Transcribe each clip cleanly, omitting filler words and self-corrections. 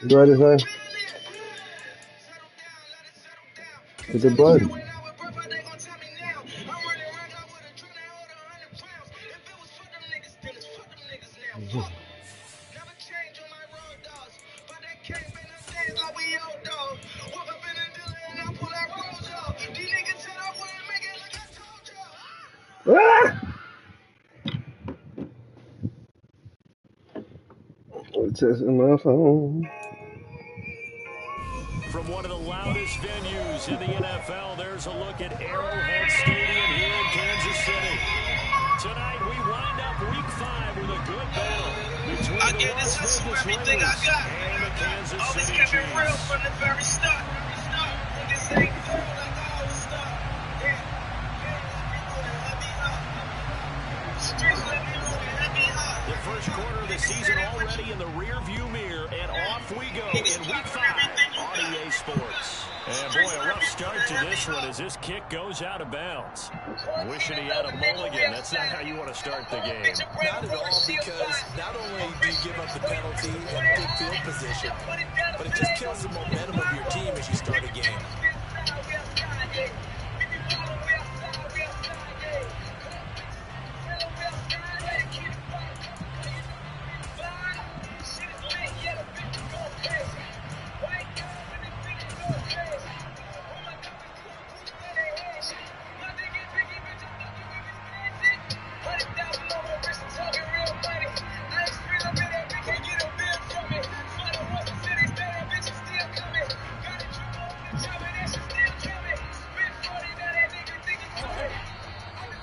You ready, son? Hit the button. Ah! Testing my phone. From one of the loudest venues in the NFL, there's a look at Arrowhead Stadium here in Kansas City. Tonight, we wind up Week 5 with a good battle between the Las Vegas Raiders and the Kansas City Chiefs. Real from the very start. This ain't cool like I always start. The first quarter of the season already in the rearview mirror, and off we go in Week 5 on EA Sports. And boy, a rough start to this one as this kick goes out of bounds. Wishing he had a mulligan. That's not how you want to start the game. Not at all, because not only do you give up the penalty and good field position, but it just kills the momentum of your team as you start a game.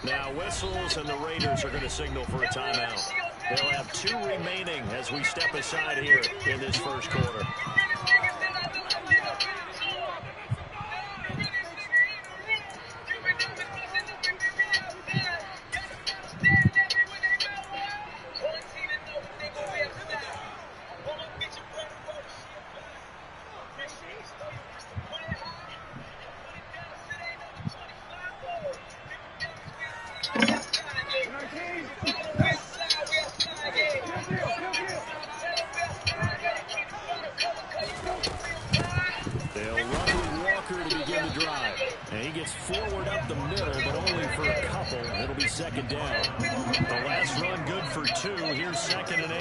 Now whistles and the Raiders are going to signal for a timeout. They'll have 2 remaining as we step aside here in this first quarter. Forward up the middle, but only for a couple. It'll be second down. The last run good for 2. Here's 2nd and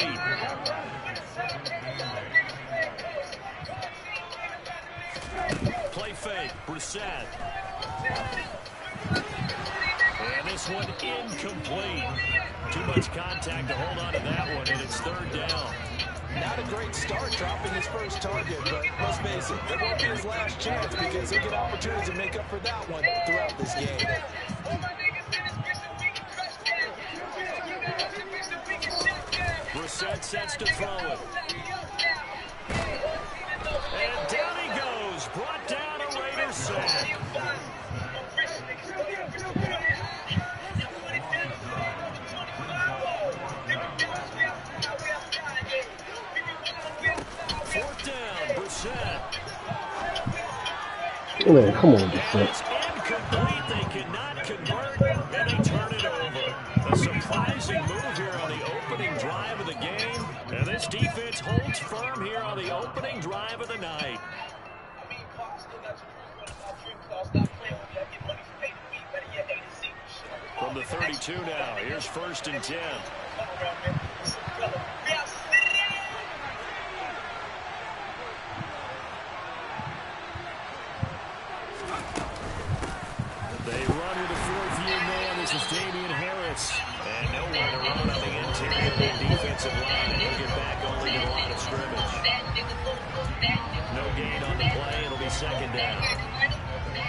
8. Play fake. Brissett. And this one incomplete. Too much contact to hold on to that one, and it's 3rd down. Not a great start dropping his first target, but let's face it, it won't be his last chance because he'll get opportunities to make up for that one throughout this game. Brissett sets to throw it. And down he goes. Brought down a Raiders sack. Man, come on, It's incomplete. They cannot convert, and they turn it over. A surprising move here on the opening drive of the game, and this defense holds firm here on the opening drive of the night. From the 32 now, here's 1st and 10. And nowhere to run on the interior of the defensive line. He'll get back only to the line of scrimmage. No gain on the play. It'll be 2nd down.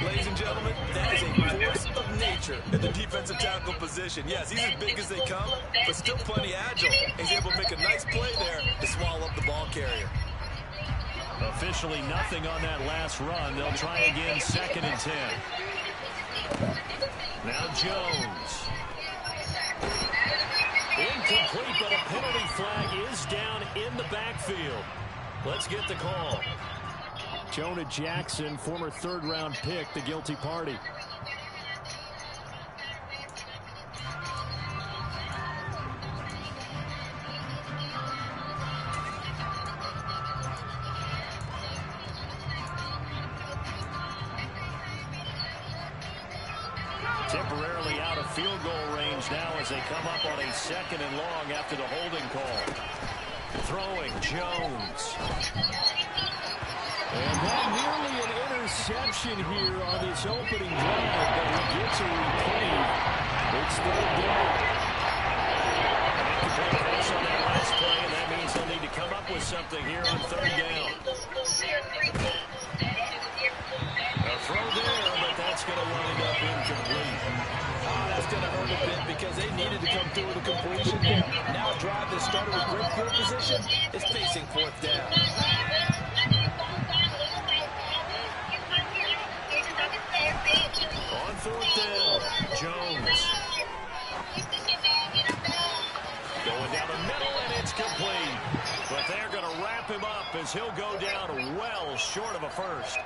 Ladies and gentlemen, that is a force of nature in the defensive tackle position. Yes, he's as big as they come, but still plenty agile. He's able to make a nice play there to swallow up the ball carrier. Officially nothing on that last run. They'll try again 2nd and 10. Now Jones. Incomplete, but a penalty flag is down in the backfield. Let's get the call. Jonah Jackson, former 3rd-round pick, the guilty party. temporarily out of field goal range now as they come up on a 2nd and long after the holding call. Throwing Jones. And that nearly an interception here on this opening drive, but he gets a reprieve. It's 3rd down. They can pass on that last play, and that means they'll need to come up with something here on 3rd down. A throw there, but that's going to wind up incomplete. That's going to hurt a bit because they needed to come through with a completion there. Now a drive that started with great field position is facing 4th down. On 4th down, Jones. Going down the middle, and it's complete. But they're going to wrap him up as he'll go down well short of a first.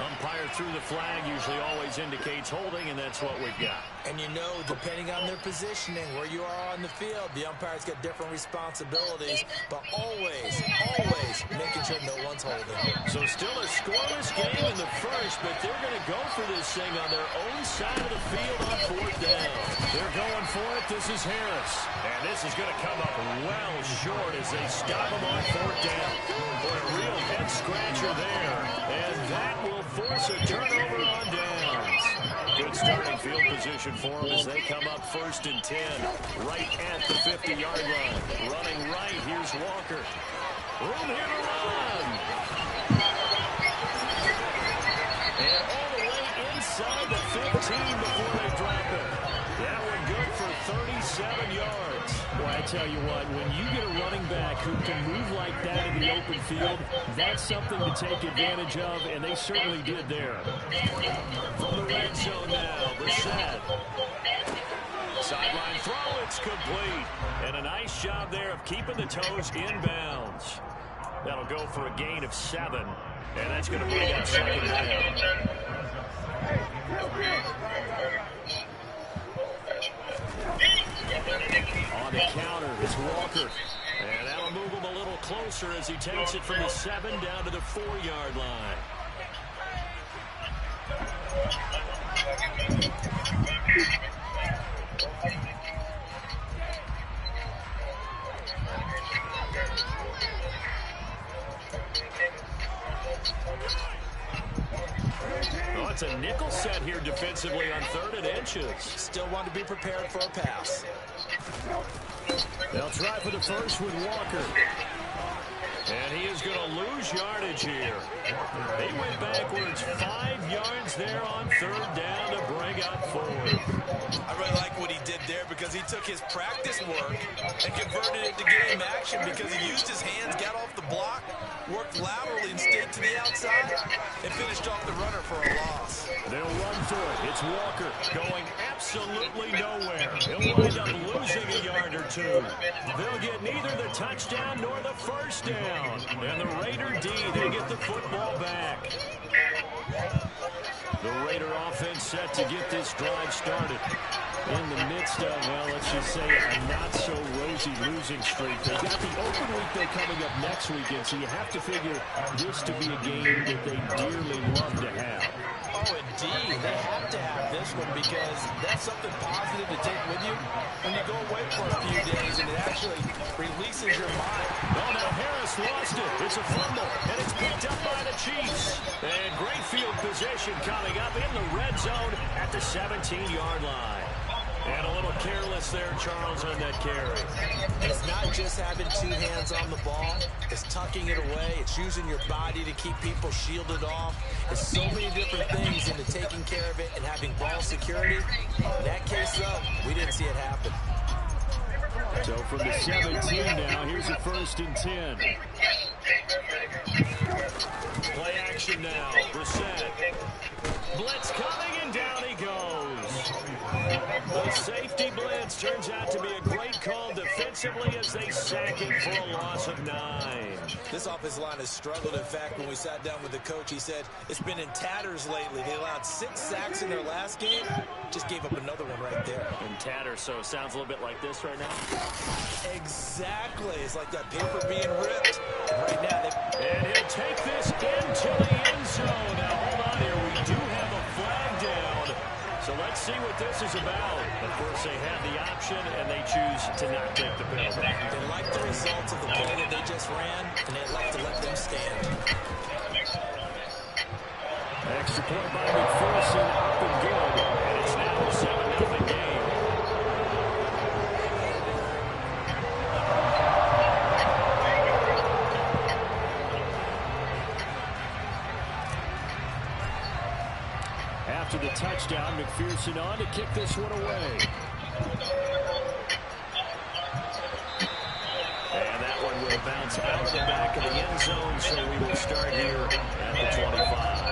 Umpire through the flag usually always indicates holding, and that's what we've got. And you know, depending on their positioning, where you are on the field, the umpire's got different responsibilities, but always making sure no one's holding. So still a scoreless game in the first, but they're going to go for this thing on their own side of the field on 4th down. They're going for it. This is Harris. And this is going to come up well short as they stop him on 4th down. Boy, a real head-scratcher there. And that will force a turnover on downs. Good starting field position for them as they come up 1st and 10, right at the 50-yard line. Running right, here's Walker. Room here to run. And all the way inside the 15 before they drop it. That one good for 37 yards. Well, I tell you what, when you get a running back who can move like that in the open field, that's something to take advantage of, and they certainly did there. From the red zone now, Brissett. Sideline throw, it's complete. And a nice job there of keeping the toes inbounds. That'll go for a gain of 7, and that's going to bring up 2nd down. On the counter, it's Walker. And that'll move him a little closer as he takes it from the 7 down to the 4-yard line. Oh, it's a nickel set here defensively on 3rd and inches. Still want to be prepared for a pass. They'll try for the first with Walker. And he is going to lose yardage here. They went backwards 5 yards there on 3rd down to bring up 4th. I really like what he did there because he took his practice work and converted it to game action because he used his hands, got off the block, worked laterally and stayed to the outside, and finished off the runner for a loss. They'll run through it. It's Walker going absolutely nowhere. He'll wind up losing a yard or 2. They'll get neither the touchdown nor the first down. And the Raider D, they get the football back. The Raider offense set to get this drive started. In the midst of, well, let's just say a not-so-rosy losing streak. They've got the open week they're coming up next weekend, so you have to figure this to be a game that they dearly love to have. Oh, indeed. They have to have this one because that's something positive to take with you when you go away for a few days, and it actually releases your mind. Oh, now Harris lost it. It's a fumble, and it's picked up by the Chiefs. And great field position coming up in the red zone at the 17-yard line. And a little careless there, Charles, on that carry. It's not just having 2 hands on the ball. It's tucking it away. It's using your body to keep people shielded off. It's so many different things into taking care of it and having ball security. In that case, though, we didn't see it happen. So from the 17 now, here's a 1st and 10. Play action now. Brissett. Blitz coming, and down he goes. The safety blitz turns out to be a great call defensively as they sack it for a loss of 9. This offensive line has struggled. In fact, when we sat down with the coach, he said it's been in tatters lately. They allowed 6 sacks in their last game. Just gave up another one right there. In tatters, so it sounds a little bit like this right now. Exactly. It's like that paper being ripped. Right now, and he'll take this into the end zone. Now, hold on here. We do have a flag down. So let's see what this is about. Of course, they had the option, and they choose to not take the penalty. They like the results of the play that they just ran, and they'd like to let them stand. Extra point by McPherson, up and good. And it's now a 7-0 game. After the touchdown, McPherson on to kick this one away. And that one will bounce out the back of the end zone, so we will start here at the 25.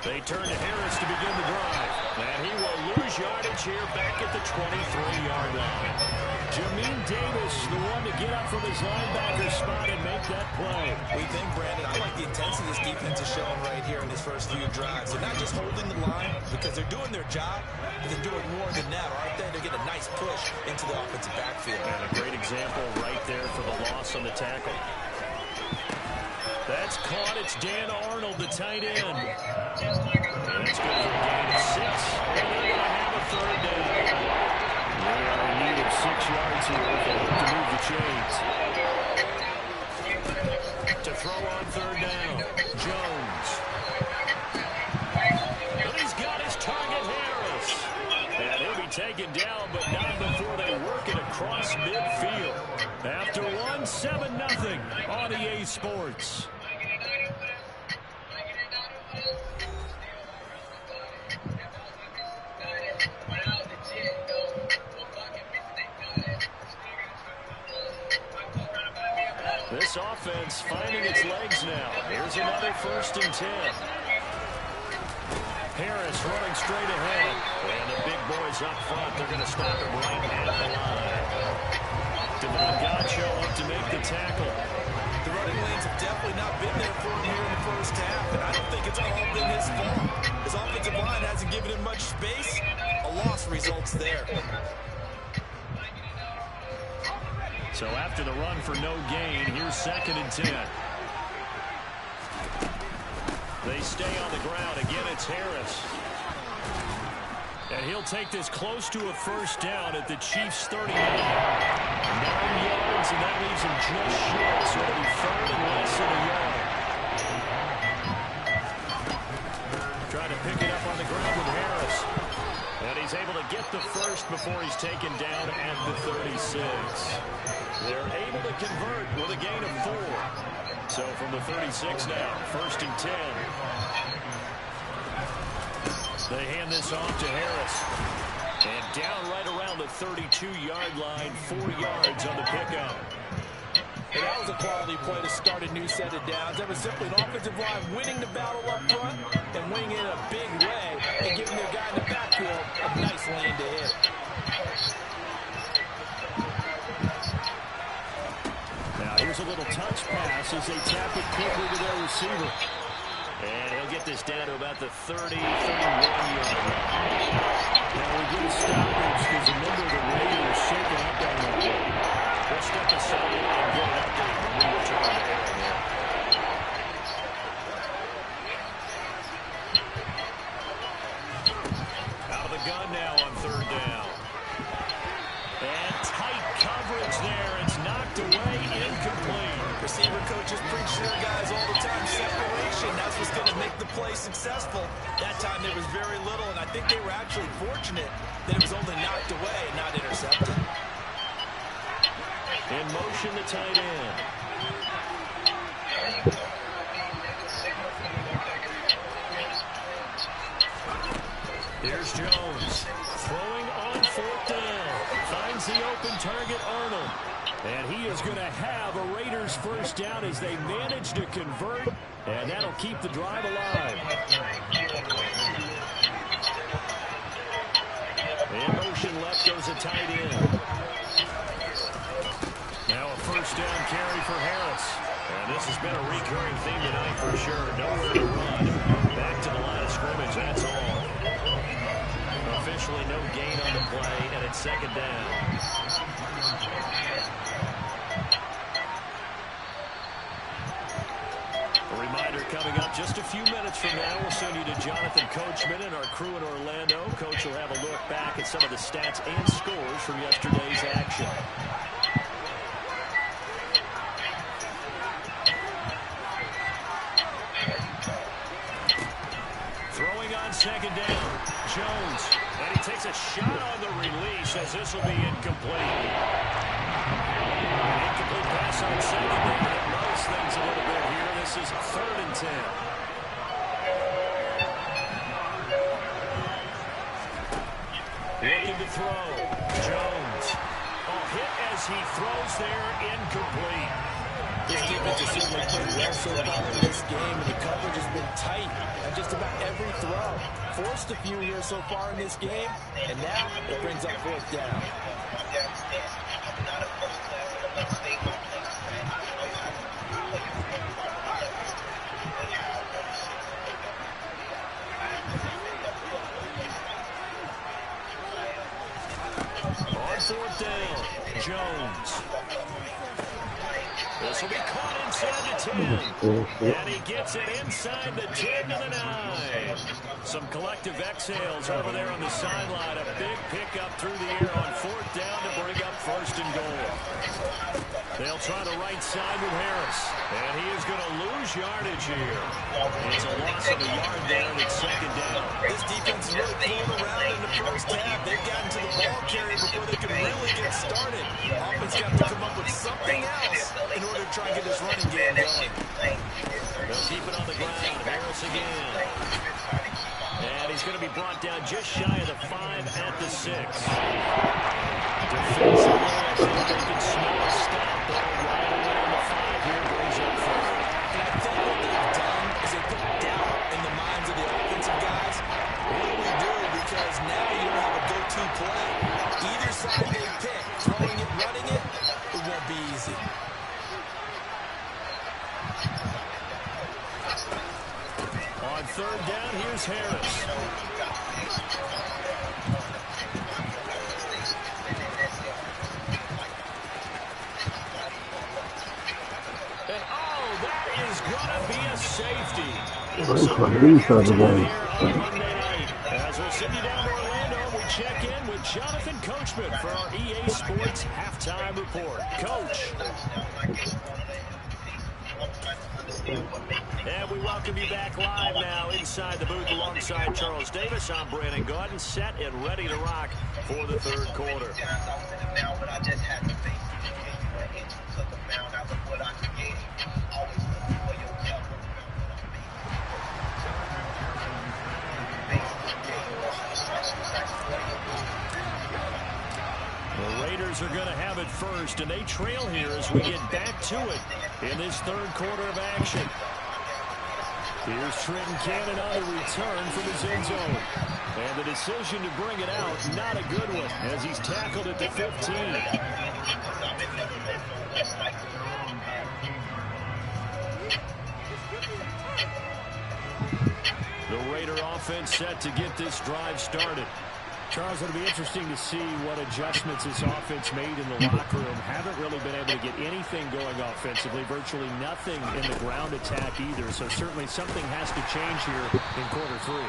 They turn to Harris to begin the drive. And he will lose yardage here back at the 23-yard line. Jamin Davis, the one to get up from his linebacker spot and make that play. We think, Brandon, I like the intensity this defense is showing right here in his first few drives. They're not just holding the line because they're doing their job, but they're doing more than that, aren't they? They're getting a nice push into the offensive backfield. And a great example right there for the loss on the tackle. That's caught. It's Dan Arnold, the tight end. And it's good for a gain of 6. And they're going to have a third down. They are in need of 6 yards here if they look to move the chains. To throw on third down, Jones. And he's got his target, Harris. And he'll be taken down, but not before they work it across midfield. After 1, 7-0 on EA Sports. This offense finding its legs now. Here's another 1st and 10. Harris running straight ahead. And the big boys up front, they're going to stop him right at the line. Devon Gotcho up to make the tackle. The running lanes have definitely not been there for him here in the first half, and I don't think it's all been his fault. His offensive line hasn't given him much space. A loss results there. So after the run for no gain, here's 2nd and 10. They stay on the ground. Again, it's Harris. And he'll take this close to a 1st down at the Chiefs' 39. 9 yards, and that leaves him just short. So it'll be 3rd and less than a yard. Trying to pick it up on the ground with Harris. And he's able to get the 1st before he's taken down at the 36. They're able to convert with a gain of 4. So from the 36 now, 1st and 10. They hand this off to Harris. And down right around the 32-yard line, 4 yards on the pickup. And that was a quality play to start a new set of downs. That was simply an offensive line winning the battle up front and winning it in a big way and giving their guy in the backfield a nice lane to hit. Now here's a little touch pass as they tap it quickly to their receiver. And he'll get this down to about the 30, 31-yard line. Now we get a stoppage because a member of the Raiders shaken up on that play. We'll step aside and get an update when we return to Aaron here. Out of the gun now on 3rd down. And tight coverage there. It's knocked away, incomplete. Receiver coaches preach to their guys all the time. Separation, that's what's going to make the play successful. That time there was very little, and I think they were actually fortunate that it was only knocked away, not intercepted. In motion, the tight end. Here's Jones. Throwing on 4th down. Finds the open target, Arnold. And he is going to have a Raiders first down as they manage to convert, and that'll keep the drive alive. In motion left goes a tight end. Now a first down carry for Harris. And this has been a recurring theme tonight for sure. Nowhere to run. Back to the line of scrimmage, that's all. Officially no gain on the play, and it's second down. A reminder coming up just a few minutes from now. We'll send you to Jonathan Coachman and our crew in Orlando. Coach will have a look back at some of the stats and scores from yesterday's action. Throwing on second down, Jones. And he takes a shot on the release as this will be incomplete. An incomplete pass on second down. It mows things a little bit here. This is 3rd and 10. Looking to throw. Jones. Hit as he throws there, incomplete. This defense has certainly played well so far in this game, and the coverage has been tight on just about every throw. Forced a few here so far in this game, and now it brings up 4th down. On 4th down, Jones. This will be caught inside the 10. And he gets it inside the 10 to the 9. Some collective exhales over there on the sideline. A big pickup through the air on 4th down to bring up 1st and goal. They'll try the right side with Harris. And he is going to lose yardage here. It's a loss of a yard there, and it's 2nd down. This defense is really pulling around in the first half. They've gotten to the ball carrier before they can really get started. Offense got to come up with something else in order to try and get this running game going. They'll keep it on the ground. Harris again. And he's going to be brought down just shy of the 5 at the 6. Defensively, I think they can smell a stop, but right around the 5 here brings up 4th. And I think what they've done is they put doubt in the minds of the offensive guys. What do we do? Because now you don't have a go-to play. Either side they pick, throwing it, running it, it won't be easy. On 3rd down, here's Harris. And that is going to be a safety. As we'll send you down to Orlando, we check in with Jonathan Coachman for our EA Sports Halftime Report. Coach. And we welcome you back live now inside the booth alongside Charles Davis. I'm Brandon Gordon, set and ready to rock for the 3rd quarter. The Raiders are going to have it first, and they trail here as we get back to it in this 3rd quarter of action. Here's Trenton Cannon on the return from his end zone. And the decision to bring it out, not a good one, as he's tackled at the 15. The Raider offense set to get this drive started. Charles, it'll be interesting to see what adjustments this offense made in the locker room. Haven't really been able to get anything going offensively, virtually nothing in the ground attack either. So certainly something has to change here in quarter 3.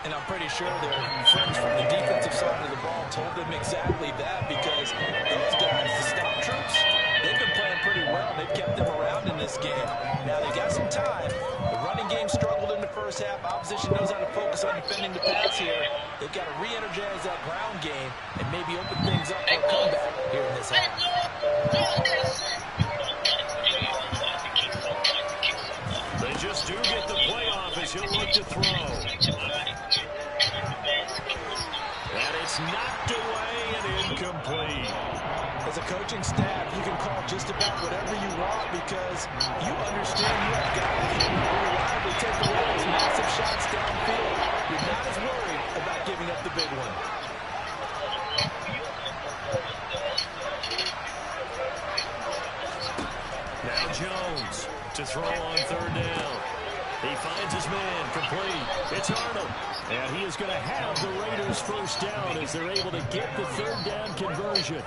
And I'm pretty sure their friends from the defensive side of the ball told them exactly that, because those guys, the stop troops, they've been playing pretty well. They've kept them around in this game. Now they got some time. The running game struggled in the first half. Opposition knows how to focus on defending the pass here. They've got to re-energize that ground game and maybe open things up for a comeback here in this half. They just do get the playoff as he'll look to throw. And it's knocked away and incomplete. incomplete. As a coaching staff, you can call just about whatever you want because you understand you have guys who reliably take away those massive shots downfield. You're not as worried about giving up the big one. Now Jones to throw on third down. He finds his man complete. It's Arnold. And he is going to have the Raiders first down as they're able to get the third down conversion.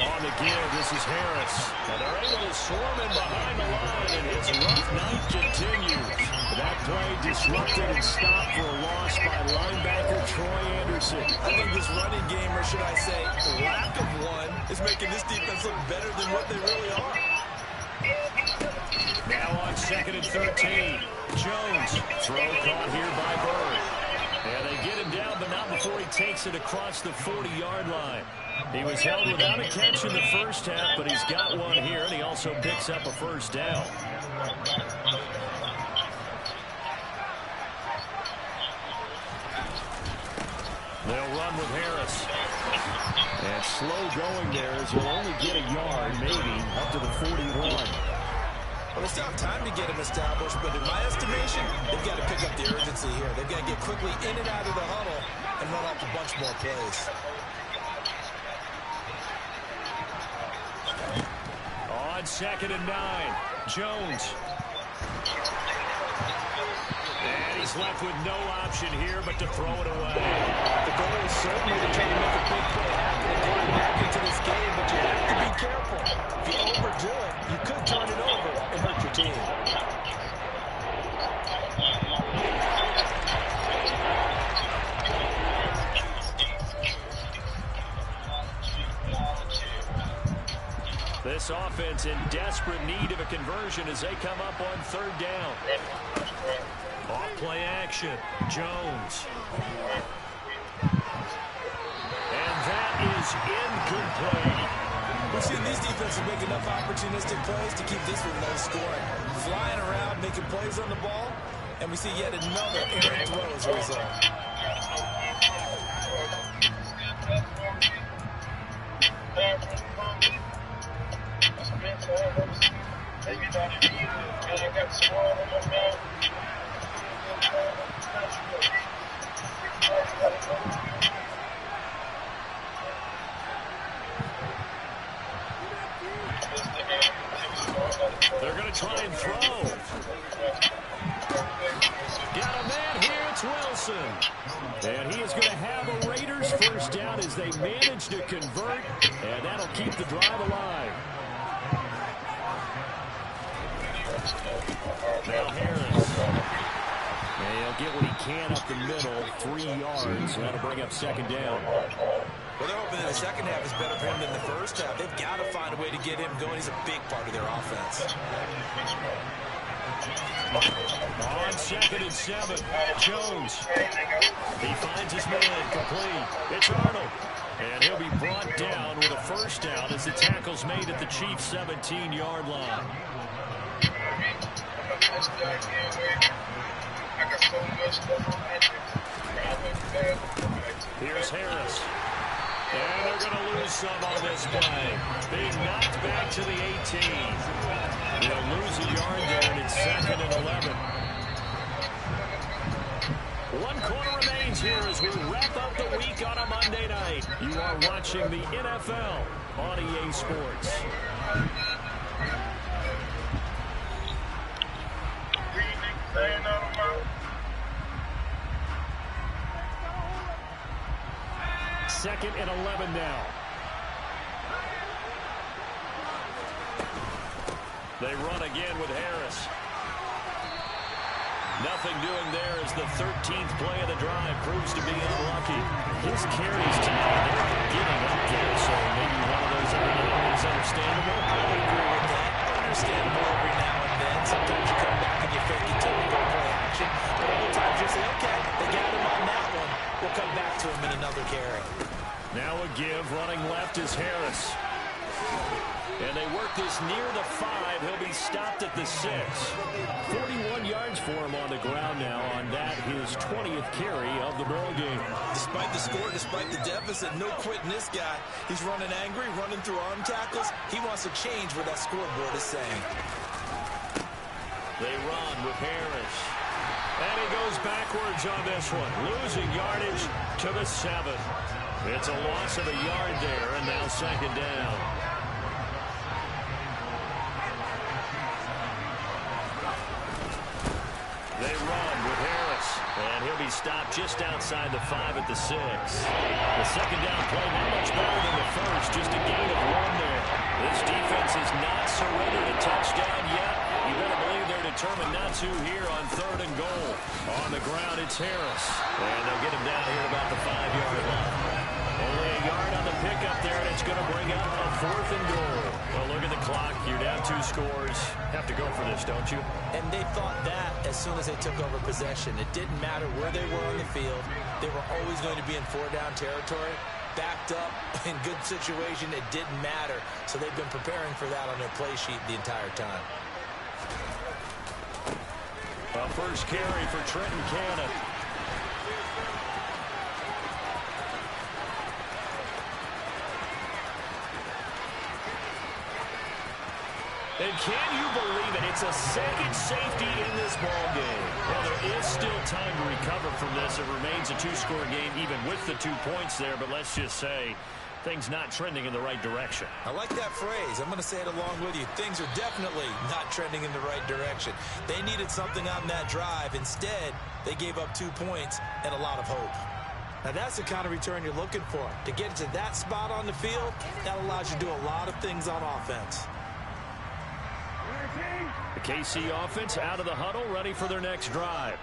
On the give, this is Harris. And they're able to swarm him behind the line, and his rough night continues. That play disrupted and stopped for a loss by linebacker Troy Anderson. I think this running game, or should I say lack of one, is making this defense look better than what they really are. Now on 2nd and 13. Jones. Throw caught here by Bird. And they get him down, but not before he takes it across the 40-yard line. He was held without a catch in the first half, but he's got one here, and he also picks up a first down. They'll run with Harris. And slow going there as he'll only get a yard, maybe, up to the 41. Well, they still have time to get him established, but in my estimation, they've got to pick up the urgency here. They've got to get quickly in and out of the huddle and run off a bunch more plays. On 2nd and 9, Jones. And he's left with no option here but to throw it away. The goal is certainly to try to make a big play happen and climb back into this game, but you have to be careful. If you overdo it, you could turn it over and hurt your team. This offense in desperate need of a conversion as they come up on third down. Off play action. Jones. And that is incomplete. We've seen these defenses make enough opportunistic plays to keep this one low scoring. Flying around, making plays on the ball, and we see yet another errant throw as a result. They're going to try and throw. Got a man here, it's Wilson. And he is going to have a Raiders first down as they manage to convert, and that'll keep the drive alive. Now Harris. And he'll get what he can up the middle, 3 yards, so that'll bring up second down. Well, they're hoping that the second half is better for him than the first half. They've got to find a way to get him going. He's a big part of their offense. On 2nd and 7, Jones. He finds his man complete. It's Arnold. And he'll be brought down with a first down as the tackle's made at the Chiefs' 17-yard line. Here's Harris. And they're going to lose some on this play. Being knocked back to the 18. They'll lose a yard there, and it's 2nd and 11. 1 quarter remains here as we wrap up the week on a Monday night. You are watching the NFL on EA Sports. Second and 11 now. They run again with Harris. Nothing doing there as the 13th play of the drive proves to be unlucky. His carries tonight, they're not getting up there, so maybe one of those every now and then is understandable. I would agree with that. Understandable every now and then. Sometimes you come back and you fake it till you go play action. But other times you say, okay, they got him on that one. We'll come back to him in another carry. Now a give, running left is Harris. And they work this near the 5. He'll be stopped at the 6. 41 yards for him on the ground now on that, his 20th carry of the ball game. Despite the score, despite the deficit, no quitting this guy. He's running angry, running through arm tackles. He wants to change what that scoreboard is saying. They run with Harris. And he goes backwards on this one, losing yardage to the 7. It's a loss of a yard there, and now second down. They run with Harris, and he'll be stopped just outside the 5 at the 6. The second down play not much better than the first, just a gain of 1 there. This defense has not surrendered a touchdown yet. You better believe they're determined not to here on 3rd and goal. On the ground, it's Harris, and they'll get him down here about the 5-yard line. Only a yard on the pickup there, and it's going to bring up a 4th and goal. Well, look at the clock. You're down 2 scores. Have to go for this, don't you? And they thought that as soon as they took over possession. It didn't matter where they were on the field. They were always going to be in 4-down territory. Backed up, in good situation, it didn't matter. So they've been preparing for that on their play sheet the entire time. A first carry for Trenton Cannon. And can you believe it? It's a second safety in this ball game. Well, there is still time to recover from this. It remains a 2-score game even with the 2 points there. But let's just say things not trending in the right direction. I like that phrase. I'm going to say it along with you. Things are definitely not trending in the right direction. They needed something on that drive. Instead, they gave up 2 points and a lot of hope. Now, that's the kind of return you're looking for. To get to that spot on the field, that allows you to do a lot of things on offense. The KC offense out of the huddle, ready for their next drive.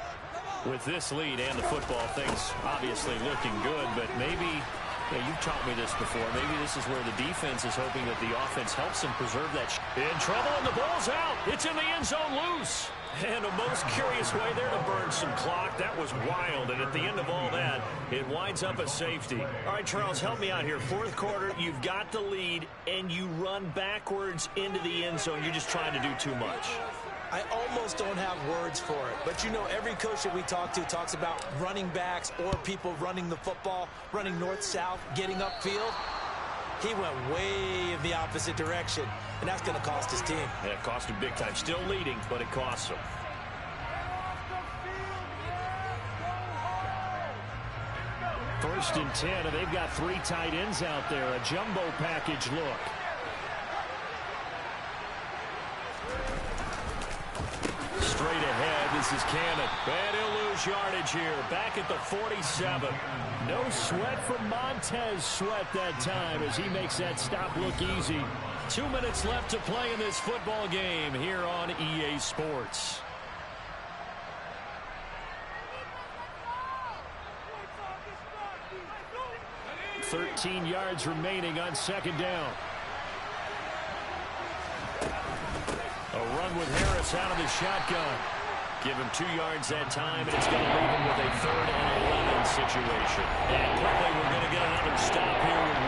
With this lead and the football, things obviously looking good, but maybe, you've taught me this before, maybe this is where the defense is hoping that the offense helps them preserve that. In trouble, and the ball's out. It's in the end zone loose. And a most curious way there to burn some clock. That was wild, and at the end of all that, it winds up a safety. All right, Charles, help me out here. 4th quarter, you've got the lead, and you run backwards into the end zone. You're just trying to do too much. I almost don't have words for it. But, you know, every coach that we talk to talks about running backs or people running the football, running north-south, getting upfield. He went way in the opposite direction, and that's going to cost his team. Yeah, it cost him big time. Still leading, but it costs him. First and 10, and they've got 3 tight ends out there. A jumbo package look. Straight ahead, this is Cannon. And he'll lose yardage here. Back at the 47. No sweat from Montez Sweat that time as he makes that stop look easy. 2 minutes left to play in this football game here on EA Sports. 13 yards remaining on second down. A run with Harris out of the shotgun. Give him 2 yards that time, and it's going to leave him with a 3rd and 11 situation. And quickly, we're going to get another stop here with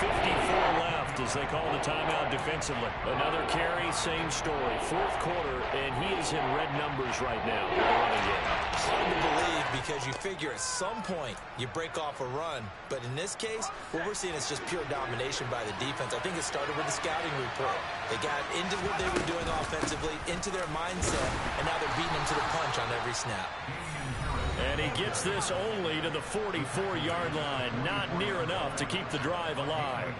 1:54 left as they call the timeout defensively. Another carry, same story. 4th quarter, and he is in red numbers right now. Hard to believe because you figure at some point you break off a run. But in this case, what we're seeing is just pure domination by the defense. I think it started with the scouting report. They got into what they were doing offensively, into their mindset, and now they're beating them to the punch on every snap. And he gets this only to the 44-yard line. Not near enough to keep the drive alive.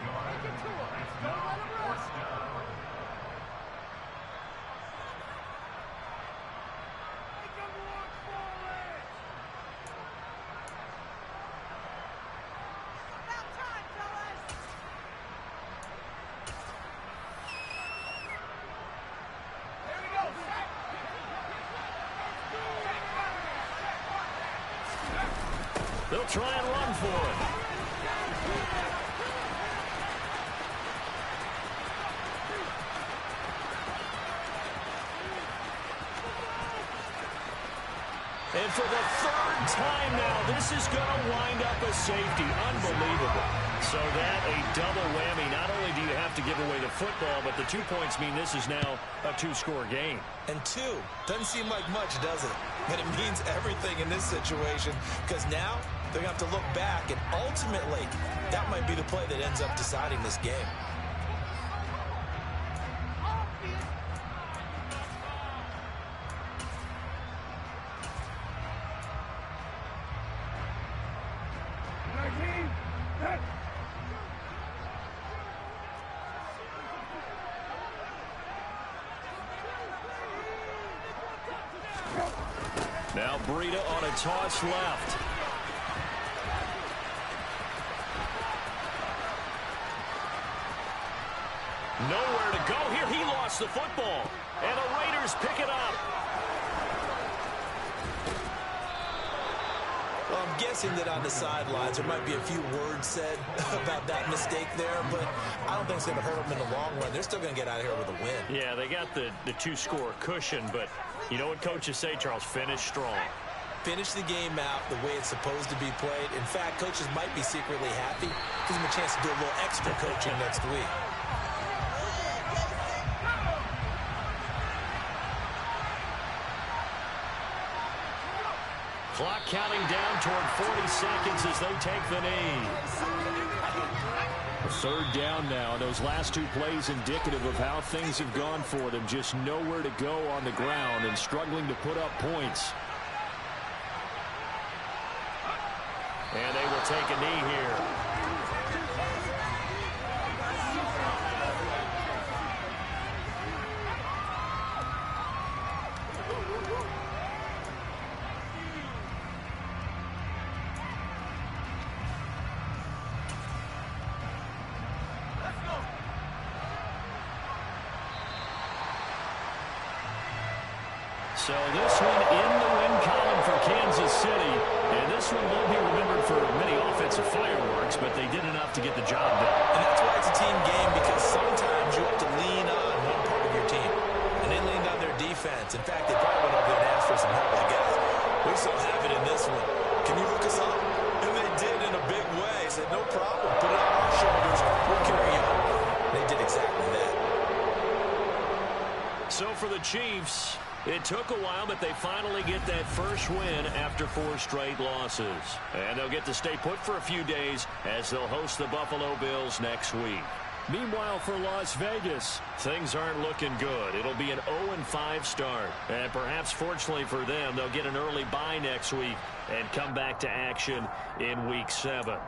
They'll try and run for it. And for the 3rd time now, this is going to wind up a safety. Unbelievable. So that a double whammy. Not only do you have to give away the football, but the 2 points mean this is now a two-score game. And 2 doesn't seem like much, does it? But it means everything in this situation, because now they're going to have to look back, and ultimately that might be the play that ends up deciding this game. Now Breida on a toss left. Nowhere to go here. He lost the football. And the Raiders pick it up. Well, I'm guessing that on the sidelines there might be a few words said about that mistake there, but I don't think it's going to hurt them in the long run. They're still going to get out of here with a win. Yeah, they got the two-score cushion, but you know what coaches say, Charles? Finish strong. Finish the game out the way it's supposed to be played. In fact, coaches might be secretly happy. Gives them a chance to do a little extra coaching next week. Clock counting down toward 40 seconds as they take the knee. Third down now. Those last 2 plays indicative of how things have gone for them. Just nowhere to go on the ground and struggling to put up points. And they will take a knee here. So this one in the win column for Kansas City. And this one won't be remembered for many offensive fireworks, but they did enough to get the job done. And that's why it's a team game, because sometimes you have to lean on one part of your team. And they leaned on their defense. In fact, they probably went over there and asked for some help, I guess. We still have it in this one. Can you hook us up? And they did in a big way. Said, no problem. Put it on our shoulders. We'll carry you home. They did exactly that. So for the Chiefs, it took a while, but they finally get that first win after 4 straight losses. And they'll get to stay put for a few days as they'll host the Buffalo Bills next week. Meanwhile, for Las Vegas, things aren't looking good. It'll be an 0-5 start. And perhaps fortunately for them, they'll get an early bye next week and come back to action in Week 7.